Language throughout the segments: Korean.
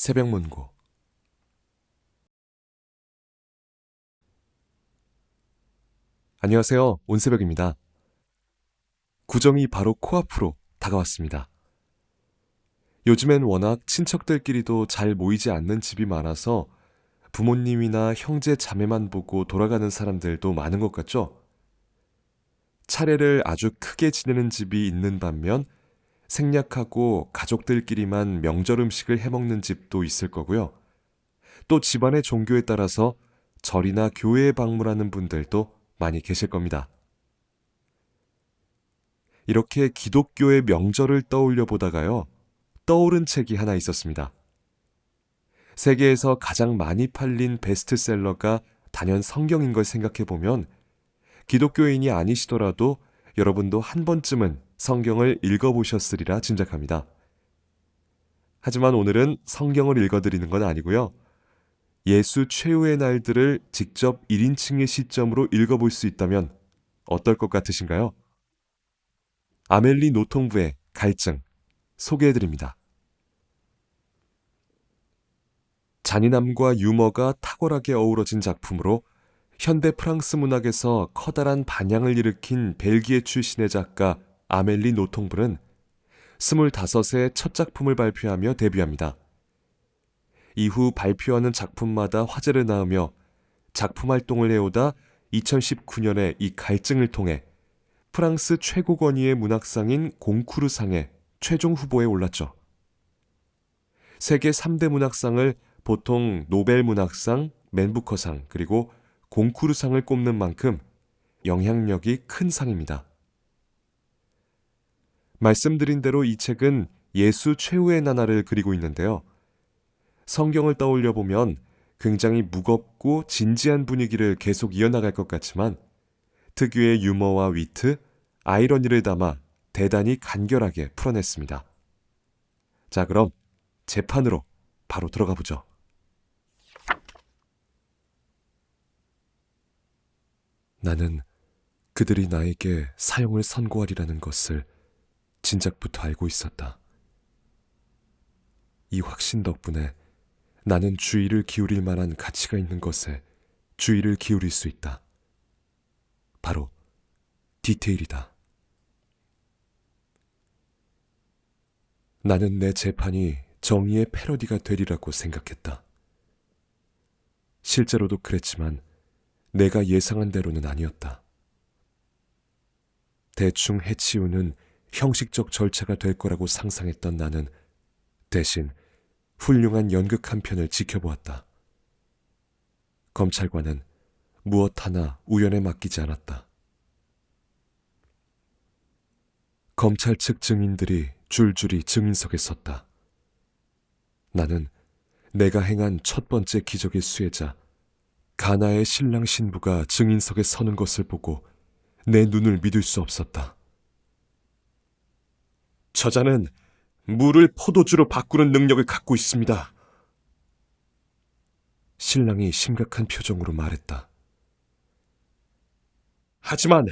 새벽문고. 안녕하세요. 온새벽입니다. 구정이 바로 코앞으로 다가왔습니다. 요즘엔 워낙 친척들끼리도 잘 모이지 않는 집이 많아서 부모님이나 형제 자매만 보고 돌아가는 사람들도 많은 것 같죠? 차례를 아주 크게 지내는 집이 있는 반면 생략하고 가족들끼리만 명절 음식을 해먹는 집도 있을 거고요. 또 집안의 종교에 따라서 절이나 교회에 방문하는 분들도 많이 계실 겁니다. 이렇게 기독교의 명절을 떠올려 보다가요, 떠오른 책이 하나 있었습니다. 세계에서 가장 많이 팔린 베스트셀러가 단연 성경인 걸 생각해 보면 기독교인이 아니시더라도 여러분도 한 번쯤은 성경을 읽어보셨으리라 짐작합니다. 하지만 오늘은 성경을 읽어드리는 건 아니고요. 예수 최후의 날들을 직접 1인칭의 시점으로 읽어볼 수 있다면 어떨 것 같으신가요? 아멜리 노통부의 갈증 소개해드립니다. 잔인함과 유머가 탁월하게 어우러진 작품으로 현대 프랑스 문학에서 커다란 반향을 일으킨 벨기에 출신의 작가 아멜리 노통부는 25세 첫 작품을 발표하며 데뷔합니다. 이후 발표하는 작품마다 화제를 낳으며 작품 활동을 해오다 2019년에 이 갈증을 통해 프랑스 최고 권위의 문학상인 공쿠르상의 최종 후보에 올랐죠. 세계 3대 문학상을 보통 노벨 문학상, 맨부커상, 그리고 공쿠르상을 꼽는 만큼 영향력이 큰 상입니다. 말씀드린 대로 이 책은 예수 최후의 나날을 그리고 있는데요. 성경을 떠올려 보면 굉장히 무겁고 진지한 분위기를 계속 이어나갈 것 같지만 특유의 유머와 위트, 아이러니를 담아 대단히 간결하게 풀어냈습니다. 자, 그럼 재판으로 바로 들어가 보죠. 나는 그들이 나에게 사형을 선고하리라는 것을 진작부터 알고 있었다. 이 확신 덕분에 나는 주의를 기울일 만한 가치가 있는 것에 주의를 기울일 수 있다. 바로 디테일이다. 나는 내 재판이 정의의 패러디가 되리라고 생각했다. 실제로도 그랬지만 내가 예상한 대로는 아니었다. 대충 해치우는 형식적 절차가 될 거라고 상상했던 나는 대신 훌륭한 연극 한 편을 지켜보았다. 검찰관은 무엇 하나 우연에 맡기지 않았다. 검찰 측 증인들이 줄줄이 증인석에 섰다. 나는 내가 행한 첫 번째 기적의 수혜자 가나의 신랑 신부가 증인석에 서는 것을 보고 내 눈을 믿을 수 없었다. 저자는 물을 포도주로 바꾸는 능력을 갖고 있습니다. 신랑이 심각한 표정으로 말했다. 하지만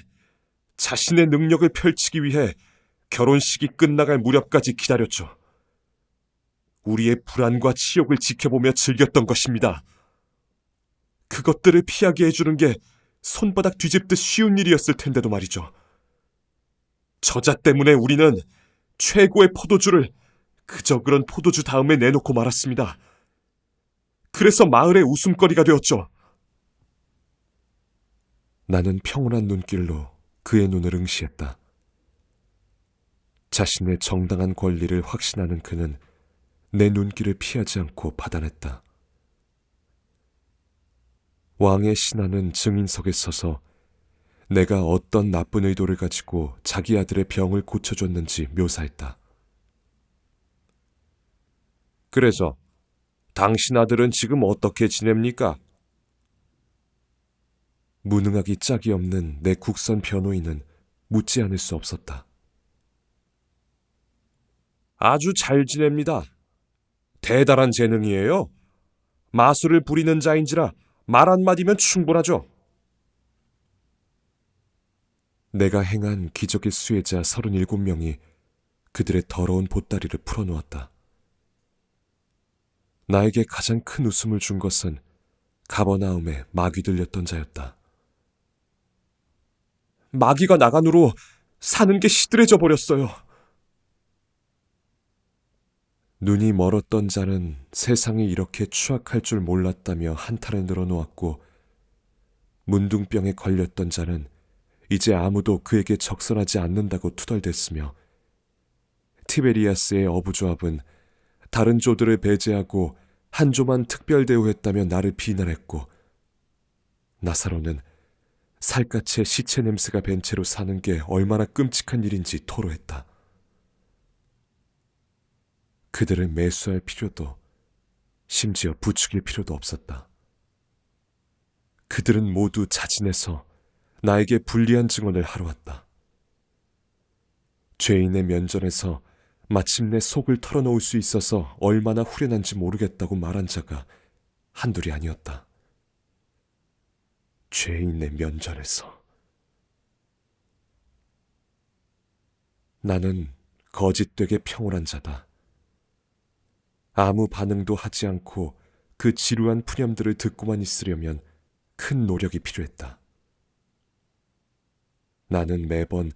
자신의 능력을 펼치기 위해 결혼식이 끝나갈 무렵까지 기다렸죠. 우리의 불안과 치욕을 지켜보며 즐겼던 것입니다. 그것들을 피하게 해주는 게 손바닥 뒤집듯 쉬운 일이었을 텐데도 말이죠. 저자 때문에 우리는 최고의 포도주를 그저 그런 포도주 다음에 내놓고 말았습니다. 그래서 마을의 웃음거리가 되었죠. 나는 평온한 눈길로 그의 눈을 응시했다. 자신의 정당한 권리를 확신하는 그는 내 눈길을 피하지 않고 받아냈다. 왕의 신하는 증인석에 서서 내가 어떤 나쁜 의도를 가지고 자기 아들의 병을 고쳐줬는지 묘사했다. 그래서 당신 아들은 지금 어떻게 지냅니까? 무능하기 짝이 없는 내 국선 변호인은 묻지 않을 수 없었다. 아주 잘 지냅니다. 대단한 재능이에요. 마술을 부리는 자인지라 말 한마디면 충분하죠. 내가 행한 기적의 수혜자 37명이 그들의 더러운 보따리를 풀어놓았다. 나에게 가장 큰 웃음을 준 것은 가버나움에 마귀 들렸던 자였다. 마귀가 나간 후로 사는 게 시들해져 버렸어요. 눈이 멀었던 자는 세상이 이렇게 추악할 줄 몰랐다며 한탄을 늘어놓았고, 문둥병에 걸렸던 자는 이제 아무도 그에게 적선하지 않는다고 투덜댔으며, 티베리아스의 어부조합은 다른 조들을 배제하고 한 조만 특별 대우했다며 나를 비난했고, 나사로는 살갗에 시체 냄새가 밴 채로 사는 게 얼마나 끔찍한 일인지 토로했다. 그들을 매수할 필요도, 심지어 부추길 필요도 없었다. 그들은 모두 자진해서 나에게 불리한 증언을 하러 왔다. 죄인의 면전에서 마침내 속을 털어놓을 수 있어서 얼마나 후련한지 모르겠다고 말한 자가 한둘이 아니었다. 죄인의 면전에서. 나는 거짓되게 평온한 자다. 아무 반응도 하지 않고 그 지루한 푸념들을 듣고만 있으려면 큰 노력이 필요했다. 나는 매번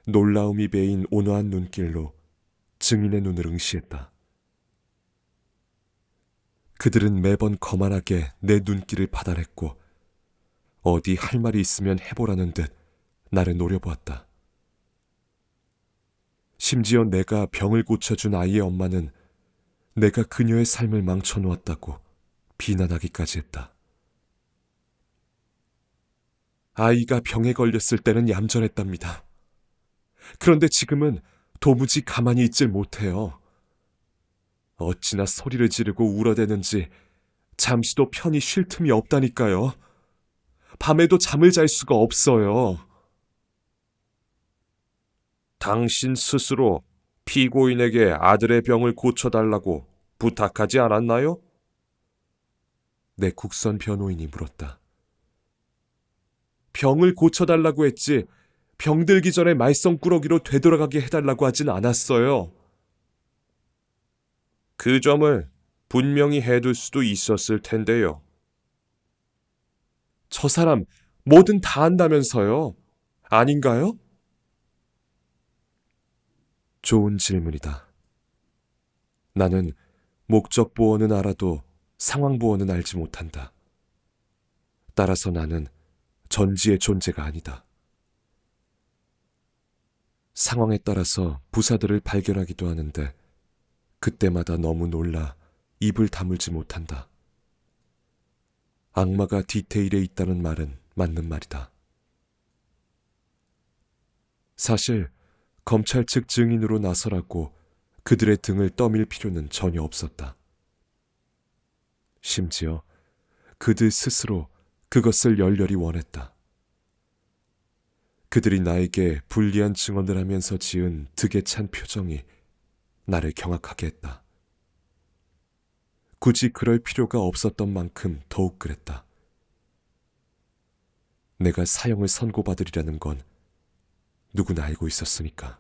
놀라움이 배인 온화한 눈길로 증인의 눈을 응시했다. 그들은 매번 거만하게 내 눈길을 받아냈고, 어디 할 말이 있으면 해보라는 듯 나를 노려보았다. 심지어 내가 병을 고쳐준 아이의 엄마는 내가 그녀의 삶을 망쳐놓았다고 비난하기까지 했다. 아이가 병에 걸렸을 때는 얌전했답니다. 그런데 지금은 도무지 가만히 있질 못해요. 어찌나 소리를 지르고 울어대는지 잠시도 편히 쉴 틈이 없다니까요. 밤에도 잠을 잘 수가 없어요. 당신 스스로 피고인에게 아들의 병을 고쳐달라고 부탁하지 않았나요? 내 국선 변호인이 물었다. 병을 고쳐달라고 했지 병들기 전에 말썽꾸러기로 되돌아가게 해달라고 하진 않았어요. 그 점을 분명히 해둘 수도 있었을 텐데요. 저 사람 뭐든 다 안다면서요. 아닌가요? 좋은 질문이다. 나는 목적 보호는 알아도 상황 보호는 알지 못한다. 따라서 나는 전지의 존재가 아니다. 상황에 따라서 부사들을 발견하기도 하는데 그때마다 너무 놀라 입을 다물지 못한다. 악마가 디테일에 있다는 말은 맞는 말이다. 사실 검찰 측 증인으로 나서라고 그들의 등을 떠밀 필요는 전혀 없었다. 심지어 그들 스스로 그것을 열렬히 원했다. 그들이 나에게 불리한 증언을 하면서 지은 득에 찬 표정이 나를 경악하게 했다. 굳이 그럴 필요가 없었던 만큼 더욱 그랬다. 내가 사형을 선고받으리라는 건 누구나 알고 있었으니까.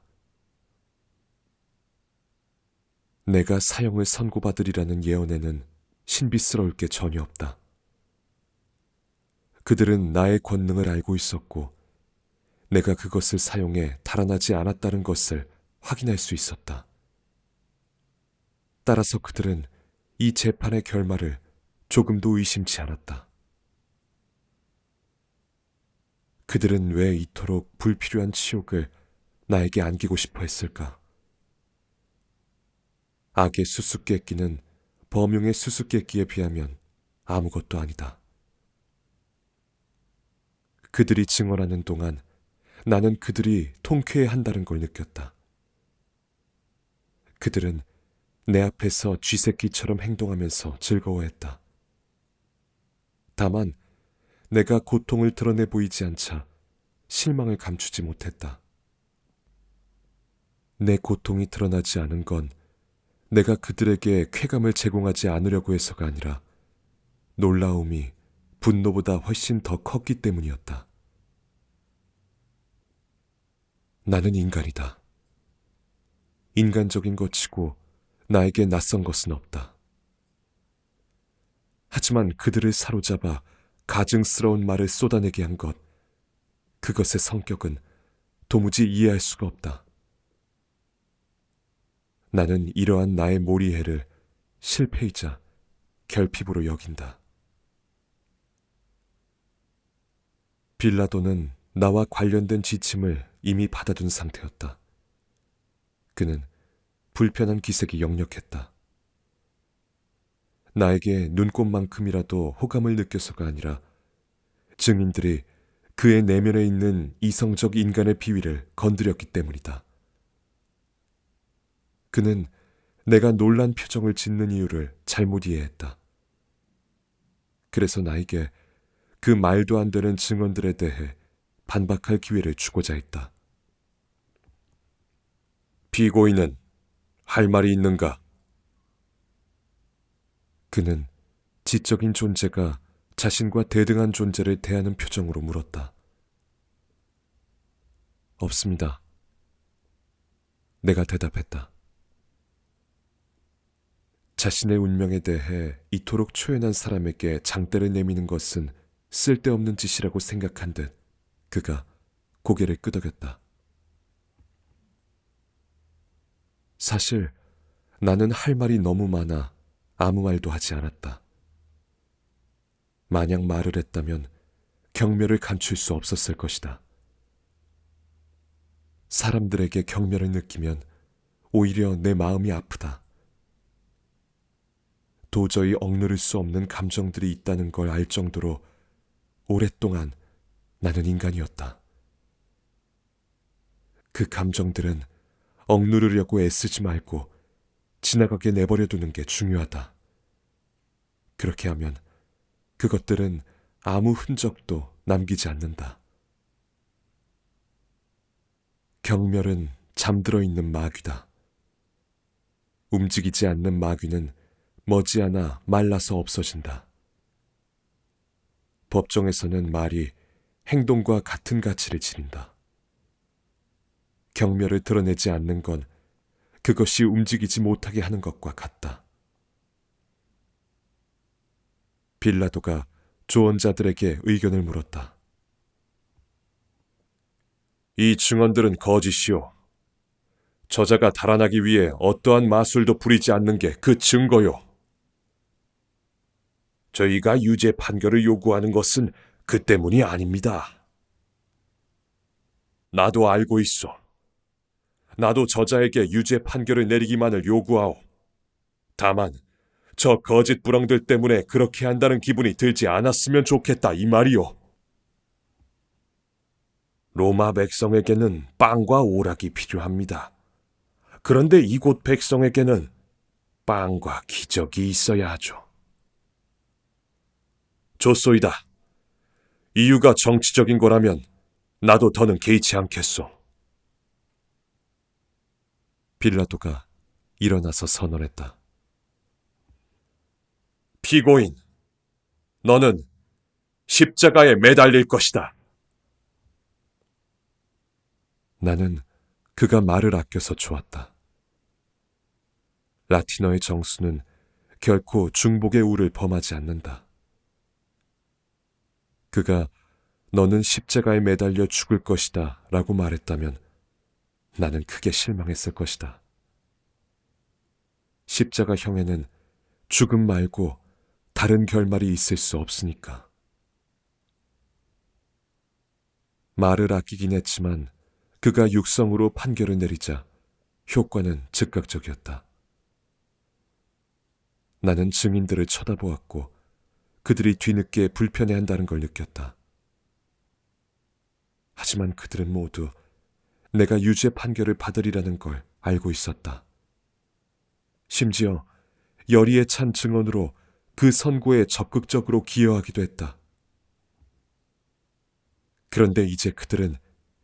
내가 사형을 선고받으리라는 예언에는 신비스러울 게 전혀 없다. 그들은 나의 권능을 알고 있었고 내가 그것을 사용해 달아나지 않았다는 것을 확인할 수 있었다. 따라서 그들은 이 재판의 결말을 조금도 의심치 않았다. 그들은 왜 이토록 불필요한 치욕을 나에게 안기고 싶어 했을까? 악의 수수께끼는 범용의 수수께끼에 비하면 아무것도 아니다. 그들이 증언하는 동안 나는 그들이 통쾌해한다는 걸 느꼈다. 그들은 내 앞에서 쥐새끼처럼 행동하면서 즐거워했다. 다만 내가 고통을 드러내 보이지 않자 실망을 감추지 못했다. 내 고통이 드러나지 않은 건 내가 그들에게 쾌감을 제공하지 않으려고 해서가 아니라 놀라움이 분노보다 훨씬 더 컸기 때문이었다. 나는 인간이다. 인간적인 것 치고 나에게 낯선 것은 없다. 하지만 그들을 사로잡아 가증스러운 말을 쏟아내게 한 것, 그것의 성격은 도무지 이해할 수가 없다. 나는 이러한 나의 몰이해를 실패이자 결핍으로 여긴다. 빌라도는 나와 관련된 지침을 이미 받아둔 상태였다. 그는 불편한 기색이 역력했다. 나에게 눈꽃만큼이라도 호감을 느껴서가 아니라 증인들이 그의 내면에 있는 이성적 인간의 비위를 건드렸기 때문이다. 그는 내가 놀란 표정을 짓는 이유를 잘못 이해했다. 그래서 나에게 그 말도 안 되는 증언들에 대해 반박할 기회를 주고자 했다. 피고인은 할 말이 있는가? 그는 지적인 존재가 자신과 대등한 존재를 대하는 표정으로 물었다. 없습니다. 내가 대답했다. 자신의 운명에 대해 이토록 초연한 사람에게 장대를 내미는 것은 쓸데없는 짓이라고 생각한 듯 그가 고개를 끄덕였다. 사실 나는 할 말이 너무 많아 아무 말도 하지 않았다. 만약 말을 했다면 경멸을 감출 수 없었을 것이다. 사람들에게 경멸을 느끼면 오히려 내 마음이 아프다. 도저히 억누를 수 없는 감정들이 있다는 걸 알 정도로 오랫동안 나는 인간이었다. 그 감정들은 억누르려고 애쓰지 말고 지나가게 내버려 두는 게 중요하다. 그렇게 하면 그것들은 아무 흔적도 남기지 않는다. 경멸은 잠들어 있는 마귀다. 움직이지 않는 마귀는 머지않아 말라서 없어진다. 법정에서는 말이 행동과 같은 가치를 지닌다. 경멸을 드러내지 않는 건 그것이 움직이지 못하게 하는 것과 같다. 빌라도가 조언자들에게 의견을 물었다. 이 증언들은 거짓이요. 저자가 달아나기 위해 어떠한 마술도 부리지 않는 게 그 증거요. 저희가 유죄 판결을 요구하는 것은 그 때문이 아닙니다. 나도 알고 있어. 나도 저자에게 유죄 판결을 내리기만을 요구하오. 다만 저 거짓 부렁들 때문에 그렇게 한다는 기분이 들지 않았으면 좋겠다 이 말이오. 로마 백성에게는 빵과 오락이 필요합니다. 그런데 이곳 백성에게는 빵과 기적이 있어야 하죠. 좋소이다. 이유가 정치적인 거라면 나도 더는 개의치 않겠소. 빌라도가 일어나서 선언했다. 피고인, 너는 십자가에 매달릴 것이다. 나는 그가 말을 아껴서 좋았다. 라틴어의 정수는 결코 중복의 우를 범하지 않는다. 그가 너는 십자가에 매달려 죽을 것이다 라고 말했다면 나는 크게 실망했을 것이다. 십자가형에는 죽음 말고 다른 결말이 있을 수 없으니까. 말을 아끼긴 했지만 그가 육성으로 판결을 내리자 효과는 즉각적이었다. 나는 증인들을 쳐다보았고 그들이 뒤늦게 불편해한다는 걸 느꼈다. 하지만 그들은 모두 내가 유죄 판결을 받으리라는 걸 알고 있었다. 심지어 열의에 찬 증언으로 그 선고에 적극적으로 기여하기도 했다. 그런데 이제 그들은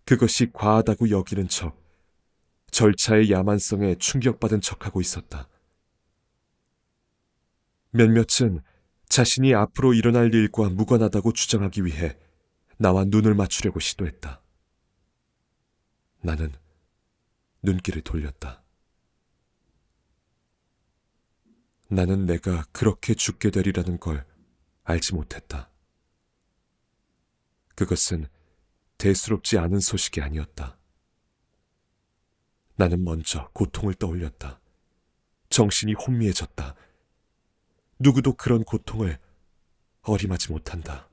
그것이 과하다고 여기는 척, 절차의 야만성에 충격받은 척하고 있었다. 몇몇은 자신이 앞으로 일어날 일과 무관하다고 주장하기 위해 나와 눈을 맞추려고 시도했다. 나는 눈길을 돌렸다. 나는 내가 그렇게 죽게 되리라는 걸 알지 못했다. 그것은 대수롭지 않은 소식이 아니었다. 나는 먼저 고통을 떠올렸다. 정신이 혼미해졌다. 누구도 그런 고통을 어림하지 못한다.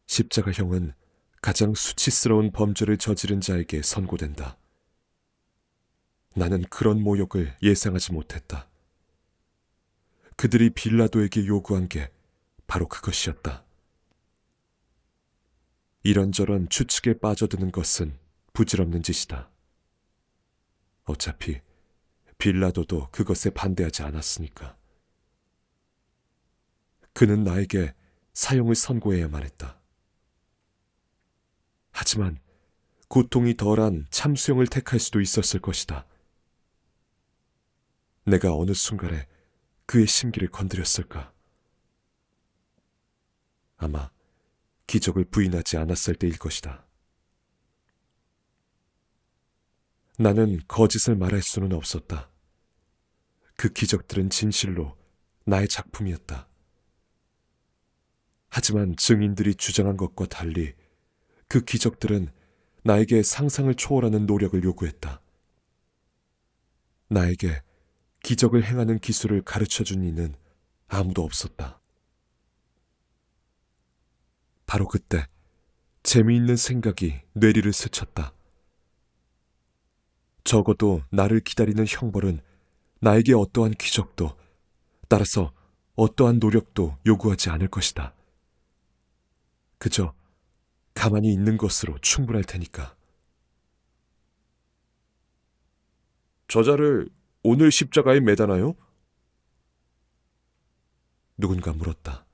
십자가형은 가장 수치스러운 범죄를 저지른 자에게 선고된다. 나는 그런 모욕을 예상하지 못했다. 그들이 빌라도에게 요구한 게 바로 그것이었다. 이런저런 추측에 빠져드는 것은 부질없는 짓이다. 어차피 빌라도도 그것에 반대하지 않았으니까. 그는 나에게 사형을 선고해야만 했다. 하지만 고통이 덜한 참수형을 택할 수도 있었을 것이다. 내가 어느 순간에 그의 심기를 건드렸을까? 아마 기적을 부인하지 않았을 때일 것이다. 나는 거짓을 말할 수는 없었다. 그 기적들은 진실로 나의 작품이었다. 하지만 증인들이 주장한 것과 달리 그 기적들은 나에게 상상을 초월하는 노력을 요구했다. 나에게 기적을 행하는 기술을 가르쳐준 이는 아무도 없었다. 바로 그때 재미있는 생각이 뇌리를 스쳤다. 적어도 나를 기다리는 형벌은 나에게 어떠한 기적도, 따라서 어떠한 노력도 요구하지 않을 것이다. 그저 가만히 있는 것으로 충분할 테니까. 저자를 오늘 십자가에 매다나요? 누군가 물었다.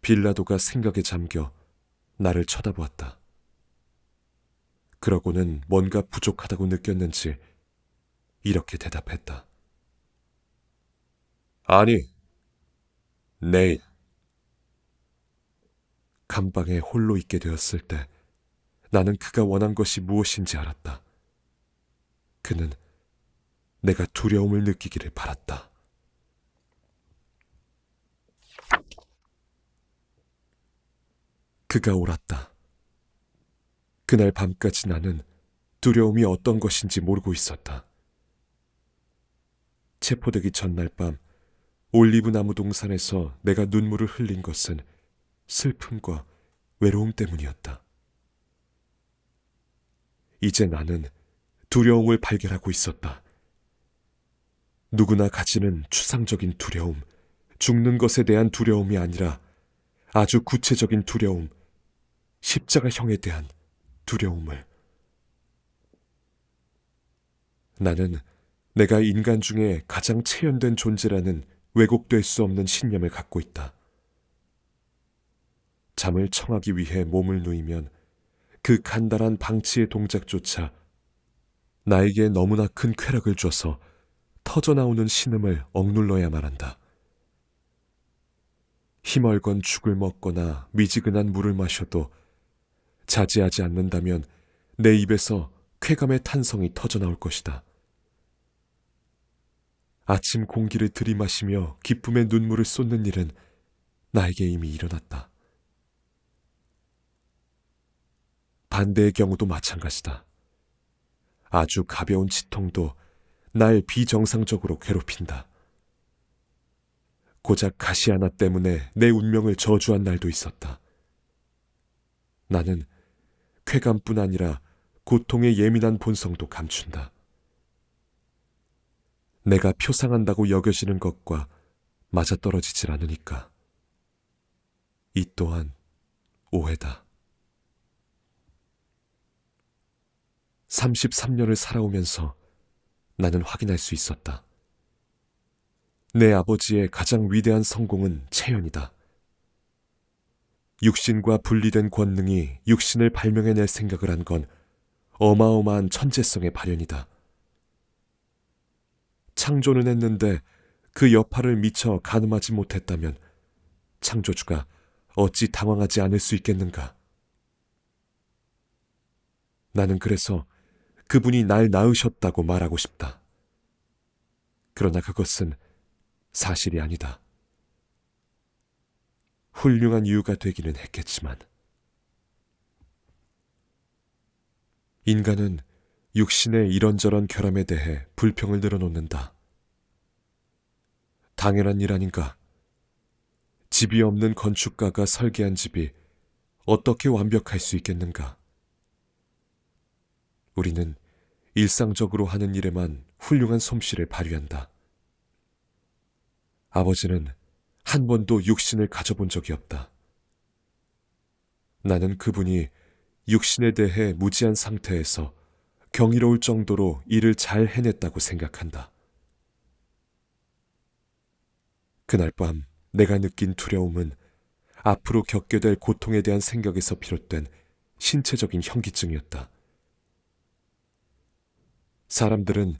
빌라도가 생각에 잠겨 나를 쳐다보았다. 그러고는 뭔가 부족하다고 느꼈는지 이렇게 대답했다. 아니, 내일. 감방에 홀로 있게 되었을 때 나는 그가 원한 것이 무엇인지 알았다. 그는 내가 두려움을 느끼기를 바랐다. 그가 옳았다. 그날 밤까지 나는 두려움이 어떤 것인지 모르고 있었다. 체포되기 전날 밤 올리브 나무 동산에서 내가 눈물을 흘린 것은 슬픔과 외로움 때문이었다. 이제 나는 두려움을 발견하고 있었다. 누구나 가지는 추상적인 두려움, 죽는 것에 대한 두려움이 아니라 아주 구체적인 두려움, 십자가형에 대한 두려움을. 나는 내가 인간 중에 가장 체현된 존재라는 왜곡될 수 없는 신념을 갖고 있다. 잠을 청하기 위해 몸을 누이면 그 간단한 방치의 동작조차 나에게 너무나 큰 쾌락을 줘서 터져나오는 신음을 억눌러야만 한다. 힘얼건 죽을 먹거나 미지근한 물을 마셔도 자제하지 않는다면 내 입에서 쾌감의 탄성이 터져나올 것이다. 아침 공기를 들이마시며 기쁨의 눈물을 쏟는 일은 나에게 이미 일어났다. 반대의 경우도 마찬가지다. 아주 가벼운 치통도 날 비정상적으로 괴롭힌다. 고작 가시 하나 때문에 내 운명을 저주한 날도 있었다. 나는 쾌감뿐 아니라 고통의 예민한 본성도 감춘다. 내가 표상한다고 여겨지는 것과 맞아떨어지질 않으니까. 이 또한 오해다. 33년을 살아오면서 나는 확인할 수 있었다. 내 아버지의 가장 위대한 성공은 체현이다. 육신과 분리된 권능이 육신을 발명해낼 생각을 한 건 어마어마한 천재성의 발현이다. 창조는 했는데 그 여파를 미처 가늠하지 못했다면 창조주가 어찌 당황하지 않을 수 있겠는가? 나는 그래서 그분이 날 낳으셨다고 말하고 싶다. 그러나 그것은 사실이 아니다. 훌륭한 이유가 되기는 했겠지만 인간은 육신의 이런저런 결함에 대해 불평을 늘어놓는다. 당연한 일 아닌가? 집이 없는 건축가가 설계한 집이 어떻게 완벽할 수 있겠는가? 우리는 일상적으로 하는 일에만 훌륭한 솜씨를 발휘한다. 아버지는 한 번도 육신을 가져본 적이 없다. 나는 그분이 육신에 대해 무지한 상태에서 경이로울 정도로 일을 잘 해냈다고 생각한다. 그날 밤 내가 느낀 두려움은 앞으로 겪게 될 고통에 대한 생각에서 비롯된 신체적인 현기증이었다. 사람들은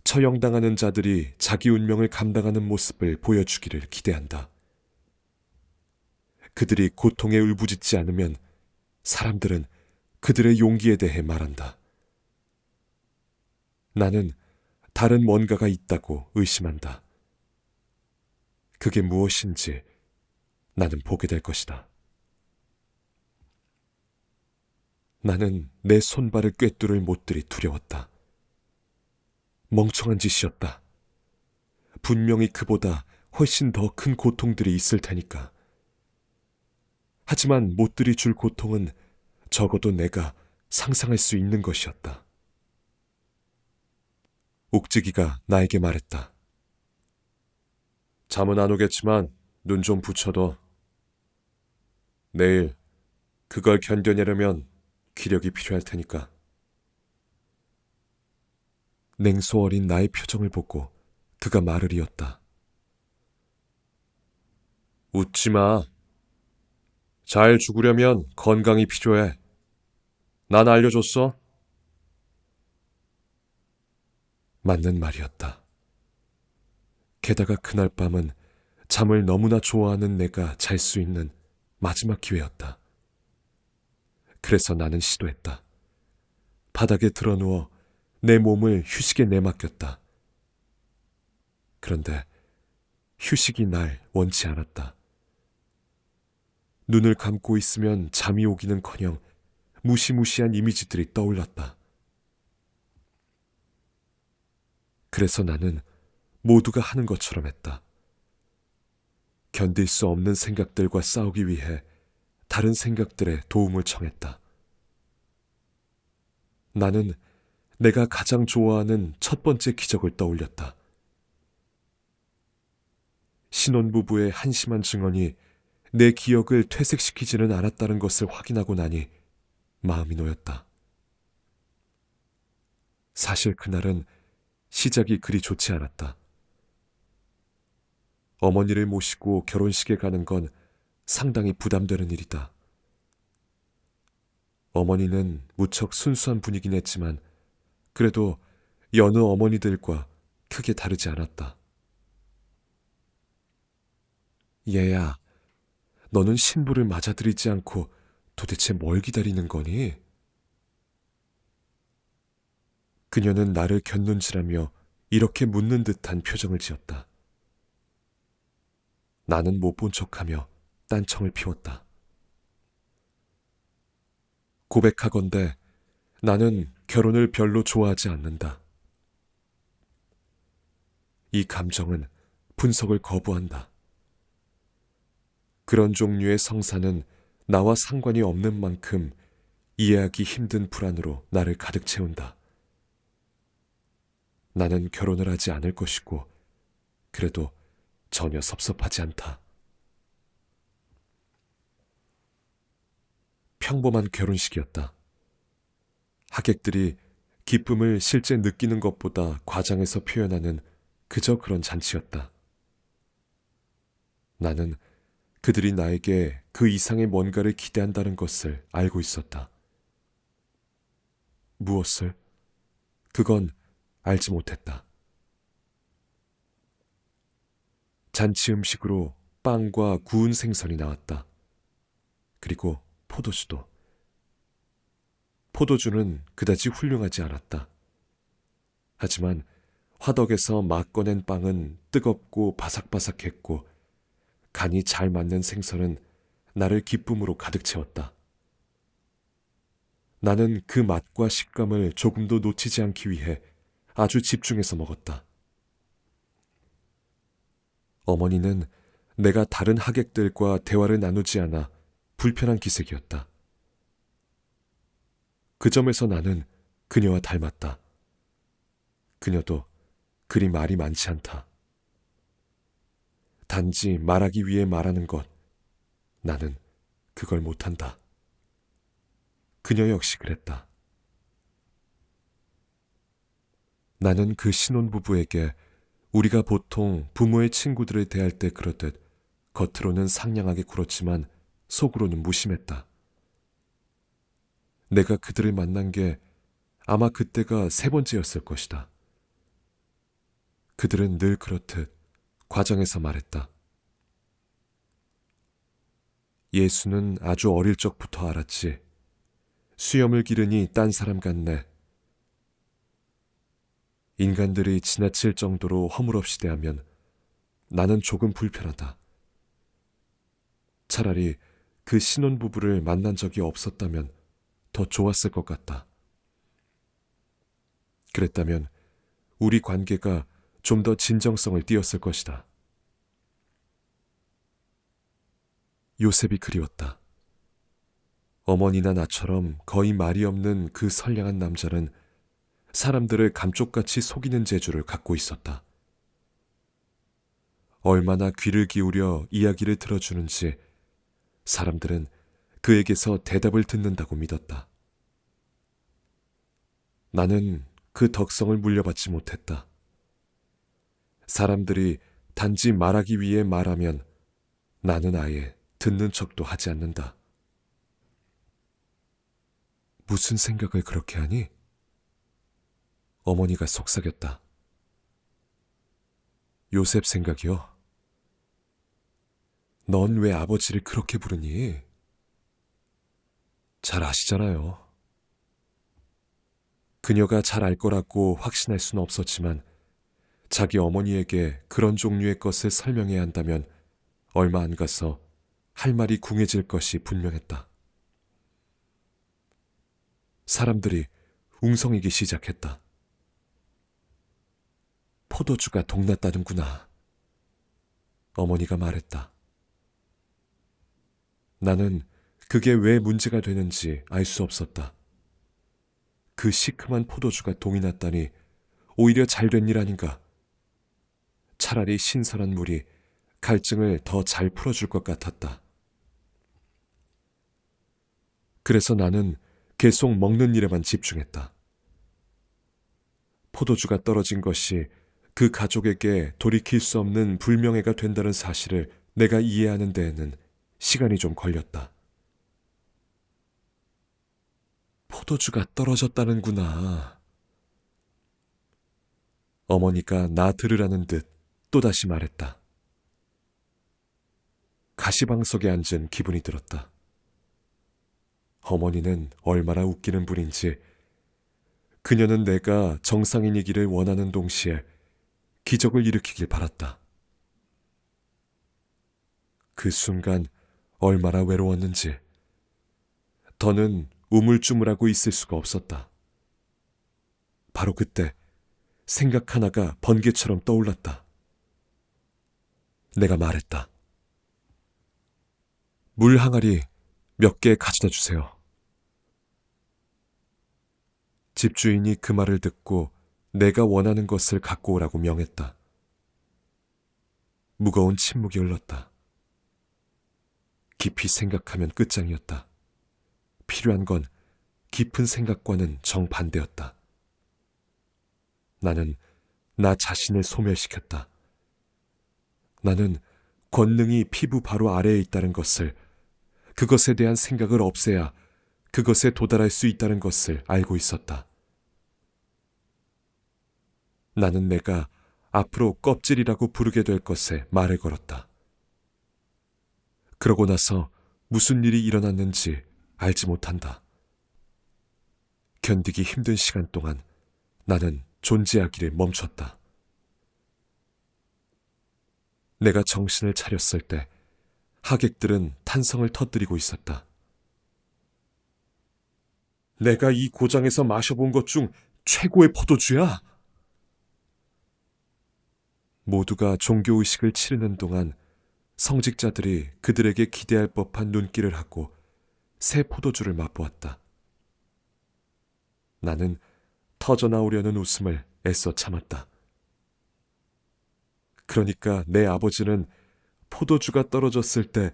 처형당하는 자들이 자기 운명을 감당하는 모습을 보여주기를 기대한다. 그들이 고통에 울부짖지 않으면 사람들은 그들의 용기에 대해 말한다. 나는 다른 뭔가가 있다고 의심한다. 그게 무엇인지 나는 보게 될 것이다. 나는 내 손발을 꿰뚫을 못들이 두려웠다. 멍청한 짓이었다. 분명히 그보다 훨씬 더 큰 고통들이 있을 테니까. 하지만 못들이 줄 고통은 적어도 내가 상상할 수 있는 것이었다. 옥지기가 나에게 말했다. 잠은 안 오겠지만 눈 좀 붙여둬. 내일 그걸 견뎌내려면 기력이 필요할 테니까. 냉소 어린 나의 표정을 보고 그가 말을 이었다. 웃지 마. 잘 죽으려면 건강이 필요해. 난 알려줬어. 맞는 말이었다. 게다가 그날 밤은 잠을 너무나 좋아하는 내가 잘 수 있는 마지막 기회였다. 그래서 나는 시도했다. 바닥에 드러누워 내 몸을 휴식에 내맡겼다. 그런데 휴식이 날 원치 않았다. 눈을 감고 있으면 잠이 오기는커녕 무시무시한 이미지들이 떠올랐다. 그래서 나는 모두가 하는 것처럼 했다. 견딜 수 없는 생각들과 싸우기 위해 다른 생각들의 도움을 청했다. 나는 내가 가장 좋아하는 첫 번째 기적을 떠올렸다. 신혼부부의 한심한 증언이 내 기억을 퇴색시키지는 않았다는 것을 확인하고 나니 마음이 놓였다. 사실 그날은 시작이 그리 좋지 않았다. 어머니를 모시고 결혼식에 가는 건 상당히 부담되는 일이다. 어머니는 무척 순수한 분이긴 했지만 그래도 여느 어머니들과 크게 다르지 않았다. 얘야, 너는 신부를 맞아들이지 않고 도대체 뭘 기다리는 거니? 그녀는 나를 곁눈질하며 이렇게 묻는 듯한 표정을 지었다. 나는 못 본 척하며 딴청을 피웠다. 고백하건대 나는 결혼을 별로 좋아하지 않는다. 이 감정은 분석을 거부한다. 그런 종류의 성사는 나와 상관이 없는 만큼 이해하기 힘든 불안으로 나를 가득 채운다. 나는 결혼을 하지 않을 것이고 그래도 전혀 섭섭하지 않다. 평범한 결혼식이었다. 하객들이 기쁨을 실제 느끼는 것보다 과장해서 표현하는 그저 그런 잔치였다. 나는 그들이 나에게 그 이상의 뭔가를 기대한다는 것을 알고 있었다. 무엇을? 그건 알지 못했다. 잔치 음식으로 빵과 구운 생선이 나왔다. 그리고 포도주도. 포도주는 그다지 훌륭하지 않았다. 하지만 화덕에서 막 꺼낸 빵은 뜨겁고 바삭바삭했고 간이 잘 맞는 생선은 나를 기쁨으로 가득 채웠다. 나는 그 맛과 식감을 조금도 놓치지 않기 위해 아주 집중해서 먹었다. 어머니는 내가 다른 하객들과 대화를 나누지 않아 불편한 기색이었다. 그 점에서 나는 그녀와 닮았다. 그녀도 그리 말이 많지 않다. 단지 말하기 위해 말하는 것, 나는 그걸 못한다. 그녀 역시 그랬다. 나는 그 신혼부부에게 우리가 보통 부모의 친구들을 대할 때 그렇듯 겉으로는 상냥하게 굴었지만 속으로는 무심했다. 내가 그들을 만난 게 아마 그때가 세 번째였을 것이다. 그들은 늘 그렇듯 과정에서 말했다. 예수는 아주 어릴 적부터 알았지. 수염을 기르니 딴 사람 같네. 인간들이 지나칠 정도로 허물없이 대하면 나는 조금 불편하다. 차라리 그 신혼부부를 만난 적이 없었다면 더 좋았을 것 같다. 그랬다면 우리 관계가 좀 더 진정성을 띠었을 것이다. 요셉이 그리웠다. 어머니나 나처럼 거의 말이 없는 그 선량한 남자는 사람들을 감쪽같이 속이는 재주를 갖고 있었다. 얼마나 귀를 기울여 이야기를 들어주는지 사람들은 그에게서 대답을 듣는다고 믿었다. 나는 그 덕성을 물려받지 못했다. 사람들이 단지 말하기 위해 말하면 나는 아예 듣는 척도 하지 않는다. 무슨 생각을 그렇게 하니? 어머니가 속삭였다. 요셉 생각이요? 넌 왜 아버지를 그렇게 부르니? 잘 아시잖아요. 그녀가 잘 알 거라고 확신할 수는 없었지만 자기 어머니에게 그런 종류의 것을 설명해야 한다면 얼마 안 가서 할 말이 궁해질 것이 분명했다. 사람들이 웅성이기 시작했다. 포도주가 동났다는구나. 어머니가 말했다. 나는 그게 왜 문제가 되는지 알 수 없었다. 그 시큼한 포도주가 동이 났다니 오히려 잘된 일 아닌가. 차라리 신선한 물이 갈증을 더 잘 풀어줄 것 같았다. 그래서 나는 계속 먹는 일에만 집중했다. 포도주가 떨어진 것이 그 가족에게 돌이킬 수 없는 불명예가 된다는 사실을 내가 이해하는 데에는 시간이 좀 걸렸다. 포도주가 떨어졌다는구나. 어머니가 나 들으라는 듯 또다시 말했다. 가시방석에 앉은 기분이 들었다. 어머니는 얼마나 웃기는 분인지 그녀는 내가 정상인이기를 원하는 동시에 기적을 일으키길 바랐다. 그 순간 얼마나 외로웠는지 더는 우물쭈물하고 있을 수가 없었다. 바로 그때 생각 하나가 번개처럼 떠올랐다. 내가 말했다. 물 항아리 몇 개 가져다 주세요. 집주인이 그 말을 듣고 내가 원하는 것을 갖고 오라고 명했다. 무거운 침묵이 흘렀다. 깊이 생각하면 끝장이었다. 필요한 건 깊은 생각과는 정반대였다. 나는 나 자신을 소멸시켰다. 나는 권능이 피부 바로 아래에 있다는 것을, 그것에 대한 생각을 없애야 그것에 도달할 수 있다는 것을 알고 있었다. 나는 내가 앞으로 껍질이라고 부르게 될 것에 말을 걸었다. 그러고 나서 무슨 일이 일어났는지 알지 못한다. 견디기 힘든 시간 동안 나는 존재하기를 멈췄다. 내가 정신을 차렸을 때 하객들은 탄성을 터뜨리고 있었다. 내가 이 고장에서 마셔본 것 중 최고의 포도주야. 모두가 종교의식을 치르는 동안 성직자들이 그들에게 기대할 법한 눈길을 하고 새 포도주를 맛보았다. 나는 터져나오려는 웃음을 애써 참았다. 그러니까 내 아버지는 포도주가 떨어졌을 때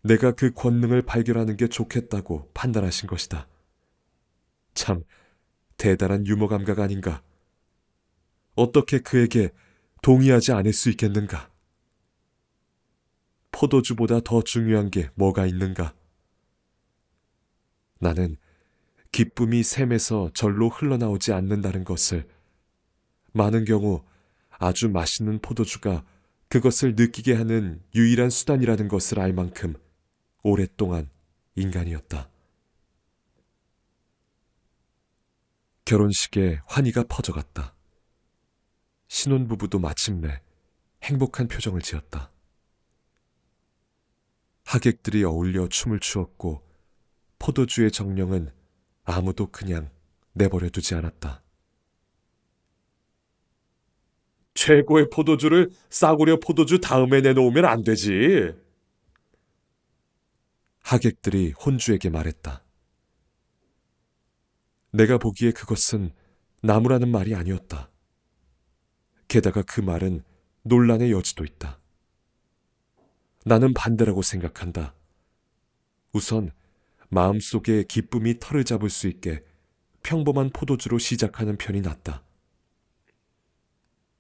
내가 그 권능을 발견하는 게 좋겠다고 판단하신 것이다. 참 대단한 유머 감각 아닌가. 어떻게 그에게 동의하지 않을 수 있겠는가? 포도주보다 더 중요한 게 뭐가 있는가? 나는 기쁨이 샘에서 절로 흘러나오지 않는다는 것을, 많은 경우 아주 맛있는 포도주가 그것을 느끼게 하는 유일한 수단이라는 것을 알 만큼 오랫동안 인간이었다. 결혼식에 환희가 퍼져갔다. 신혼부부도 마침내 행복한 표정을 지었다. 하객들이 어울려 춤을 추었고 포도주의 정령은 아무도 그냥 내버려 두지 않았다. 최고의 포도주를 싸구려 포도주 다음에 내놓으면 안 되지. 하객들이 혼주에게 말했다. 내가 보기에 그것은 나무라는 말이 아니었다. 게다가 그 말은 논란의 여지도 있다. 나는 반대라고 생각한다. 우선 마음속에 기쁨이 털을 잡을 수 있게 평범한 포도주로 시작하는 편이 낫다.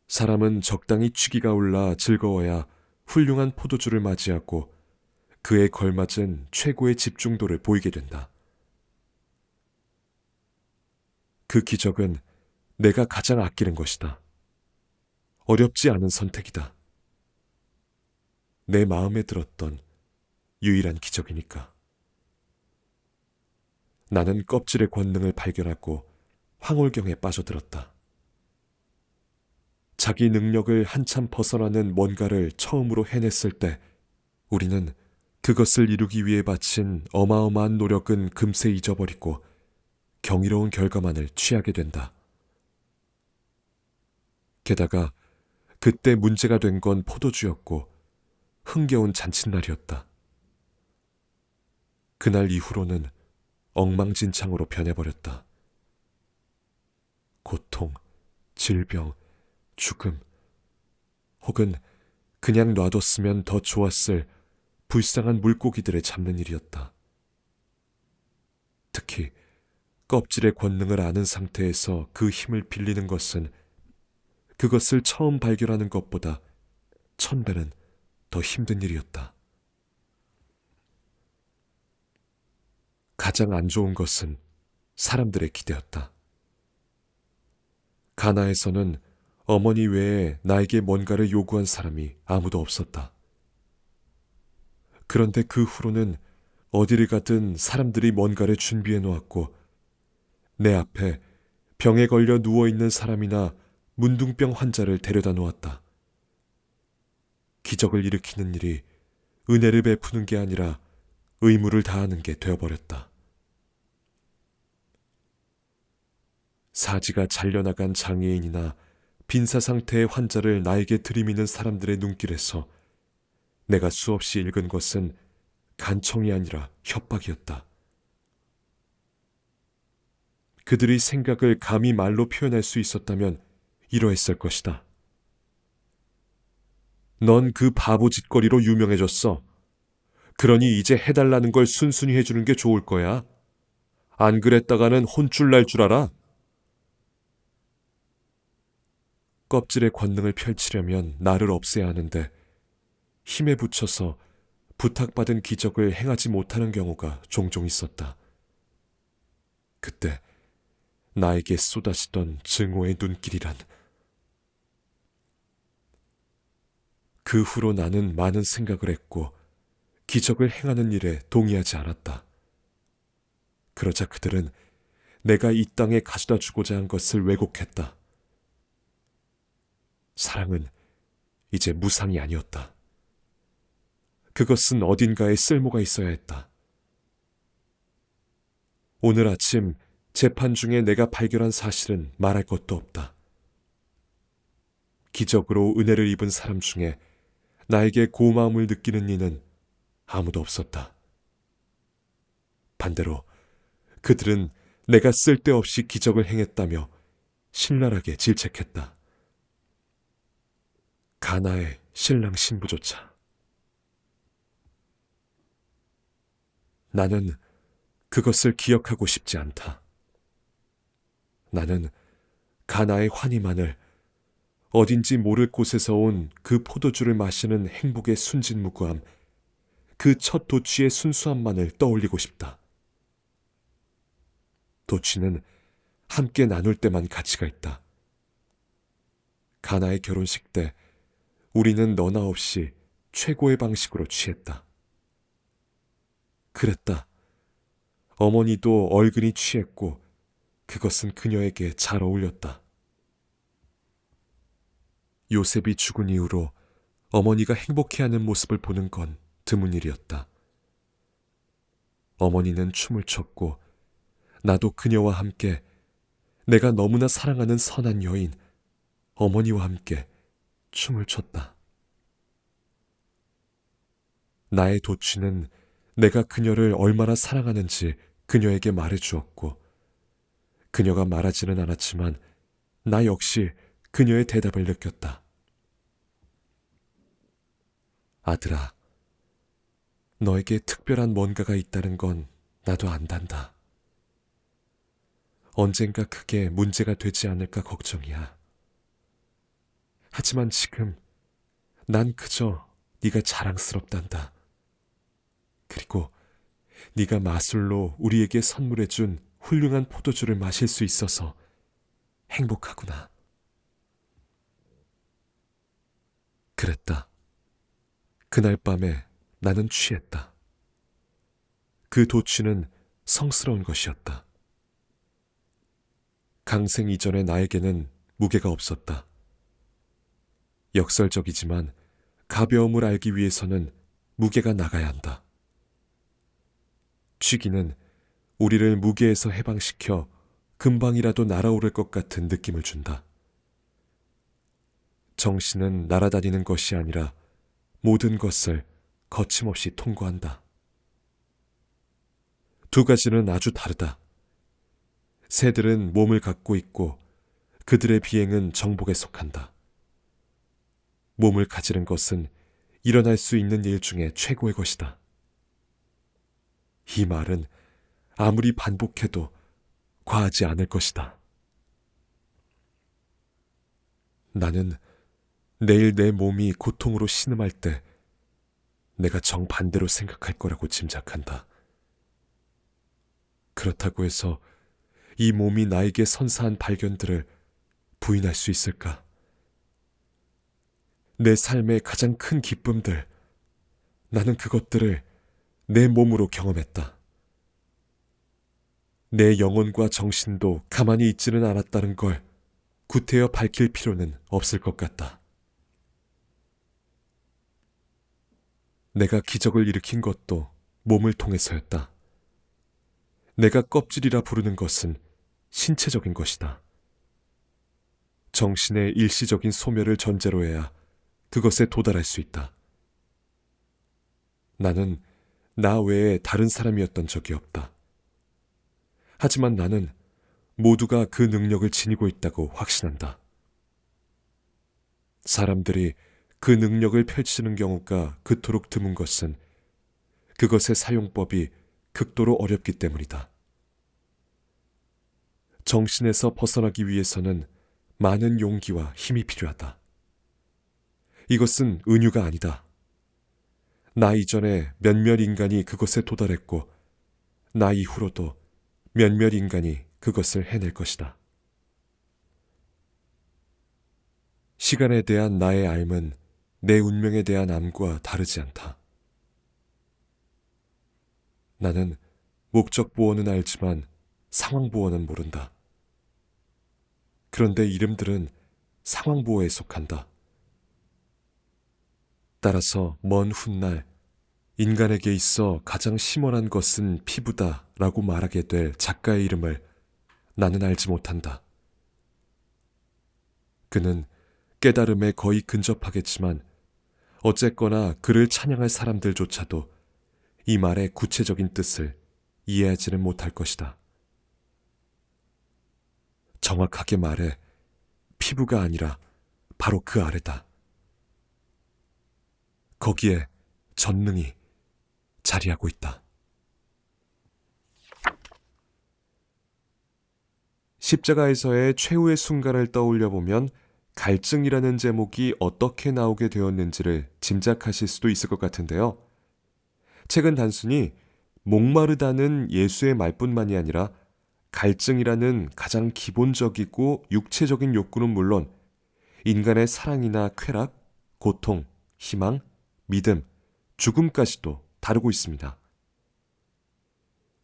사람은 적당히 취기가 올라 즐거워야 훌륭한 포도주를 맞이하고 그에 걸맞은 최고의 집중도를 보이게 된다. 그 기적은 내가 가장 아끼는 것이다. 어렵지 않은 선택이다. 내 마음에 들었던 유일한 기적이니까. 나는 껍질의 권능을 발견하고 황홀경에 빠져들었다. 자기 능력을 한참 벗어나는 뭔가를 처음으로 해냈을 때 우리는 그것을 이루기 위해 바친 어마어마한 노력은 금세 잊어버리고 경이로운 결과만을 취하게 된다. 게다가 그때 문제가 된 건 포도주였고 흥겨운 잔칫날이었다. 그날 이후로는 엉망진창으로 변해버렸다. 고통, 질병, 죽음, 혹은 그냥 놔뒀으면 더 좋았을 불쌍한 물고기들을 잡는 일이었다. 특히 껍질의 권능을 아는 상태에서 그 힘을 빌리는 것은 그것을 처음 발견하는 것보다 1000배는 더 힘든 일이었다. 가장 안 좋은 것은 사람들의 기대였다. 가나에서는 어머니 외에 나에게 뭔가를 요구한 사람이 아무도 없었다. 그런데 그 후로는 어디를 가든 사람들이 뭔가를 준비해 놓았고 내 앞에 병에 걸려 누워있는 사람이나 문둥병 환자를 데려다 놓았다. 기적을 일으키는 일이 은혜를 베푸는 게 아니라 의무를 다하는 게 되어버렸다. 사지가 잘려나간 장애인이나 빈사 상태의 환자를 나에게 들이미는 사람들의 눈길에서 내가 수없이 읽은 것은 간청이 아니라 협박이었다. 그들이 생각을 감히 말로 표현할 수 있었다면 이러했을 것이다. 넌 그 바보 짓거리로 유명해졌어. 그러니 이제 해달라는 걸 순순히 해주는 게 좋을 거야. 안 그랬다가는 혼쭐 날 줄 알아? 껍질의 권능을 펼치려면 나를 없애야 하는데 힘에 부쳐서 부탁받은 기적을 행하지 못하는 경우가 종종 있었다. 그때 나에게 쏟아지던 증오의 눈길이란. 그 후로 나는 많은 생각을 했고 기적을 행하는 일에 동의하지 않았다. 그러자 그들은 내가 이 땅에 가져다 주고자 한 것을 왜곡했다. 사랑은 이제 무상이 아니었다. 그것은 어딘가에 쓸모가 있어야 했다. 오늘 아침 재판 중에 내가 발견한 사실은 말할 것도 없다. 기적으로 은혜를 입은 사람 중에 나에게 고마움을 느끼는 이는 아무도 없었다. 반대로 그들은 내가 쓸데없이 기적을 행했다며 신랄하게 질책했다. 가나의 신랑 신부조차. 나는 그것을 기억하고 싶지 않다. 나는 가나의 환희만을, 어딘지 모를 곳에서 온 그 포도주를 마시는 행복의 순진무구함, 그 첫 도취의 순수함만을 떠올리고 싶다. 도취는 함께 나눌 때만 가치가 있다. 가나의 결혼식 때 우리는 너나 없이 최고의 방식으로 취했다. 그랬다. 어머니도 얼근히 취했고 그것은 그녀에게 잘 어울렸다. 요셉이 죽은 이후로 어머니가 행복해하는 모습을 보는 건 드문 일이었다. 어머니는 춤을 췄고 나도 그녀와 함께, 내가 너무나 사랑하는 선한 여인 어머니와 함께 춤을 췄다. 나의 도취는 내가 그녀를 얼마나 사랑하는지 그녀에게 말해주었고, 그녀가 말하지는 않았지만 나 역시 그녀의 대답을 느꼈다. 아들아, 너에게 특별한 뭔가가 있다는 건 나도 안단다. 언젠가 그게 문제가 되지 않을까 걱정이야. 하지만 지금 난 그저 네가 자랑스럽단다. 그리고 네가 마술로 우리에게 선물해준 훌륭한 포도주를 마실 수 있어서 행복하구나. 그랬다. 그날 밤에 나는 취했다. 그 도취는 성스러운 것이었다. 강생 이전의 나에게는 무게가 없었다. 역설적이지만 가벼움을 알기 위해서는 무게가 나가야 한다. 취기는 우리를 무게에서 해방시켜 금방이라도 날아오를 것 같은 느낌을 준다. 정신은 날아다니는 것이 아니라 모든 것을 거침없이 통과한다. 두 가지는 아주 다르다. 새들은 몸을 갖고 있고 그들의 비행은 정복에 속한다. 몸을 가지는 것은 일어날 수 있는 일 중에 최고의 것이다. 이 말은 아무리 반복해도 과하지 않을 것이다. 나는 내일 내 몸이 고통으로 신음할 때 내가 정반대로 생각할 거라고 짐작한다. 그렇다고 해서 이 몸이 나에게 선사한 발견들을 부인할 수 있을까? 내 삶의 가장 큰 기쁨들, 나는 그것들을 내 몸으로 경험했다. 내 영혼과 정신도 가만히 있지는 않았다는 걸 구태여 밝힐 필요는 없을 것 같다. 내가 기적을 일으킨 것도 몸을 통해서였다. 내가 껍질이라 부르는 것은 신체적인 것이다. 정신의 일시적인 소멸을 전제로 해야 그것에 도달할 수 있다. 나는 나 외에 다른 사람이었던 적이 없다. 하지만 나는 모두가 그 능력을 지니고 있다고 확신한다. 사람들이 그 능력을 펼치는 경우가 그토록 드문 것은 그것의 사용법이 극도로 어렵기 때문이다. 정신에서 벗어나기 위해서는 많은 용기와 힘이 필요하다. 이것은 은유가 아니다. 나 이전에 몇몇 인간이 그것에 도달했고 나 이후로도 몇몇 인간이 그것을 해낼 것이다. 시간에 대한 나의 삶은 내 운명에 대한 암과 다르지 않다. 나는 목적 보어는 알지만 상황 보어는 모른다. 그런데 이름들은 상황 보어에 속한다. 따라서 먼 훗날 인간에게 있어 가장 심원한 것은 피부다 라고 말하게 될 작가의 이름을 나는 알지 못한다. 그는 깨달음에 거의 근접하겠지만 어쨌거나 그를 찬양할 사람들조차도 이 말의 구체적인 뜻을 이해하지는 못할 것이다. 정확하게 말해 피부가 아니라 바로 그 아래다. 거기에 전능이 자리하고 있다. 십자가에서의 최후의 순간을 떠올려 보면 갈증이라는 제목이 어떻게 나오게 되었는지를 짐작하실 수도 있을 것 같은데요. 책은 단순히 목마르다는 예수의 말뿐만이 아니라 갈증이라는 가장 기본적이고 육체적인 욕구는 물론 인간의 사랑이나 쾌락, 고통, 희망, 믿음, 죽음까지도 다루고 있습니다.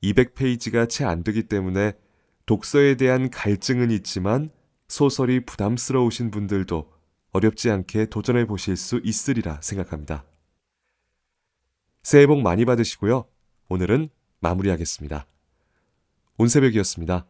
200페이지가 채 안 되기 때문에 독서에 대한 갈증은 있지만 소설이 부담스러우신 분들도 어렵지 않게 도전해 보실 수 있으리라 생각합니다. 새해 복 많이 받으시고요. 오늘은 마무리하겠습니다. 온새벽이었습니다.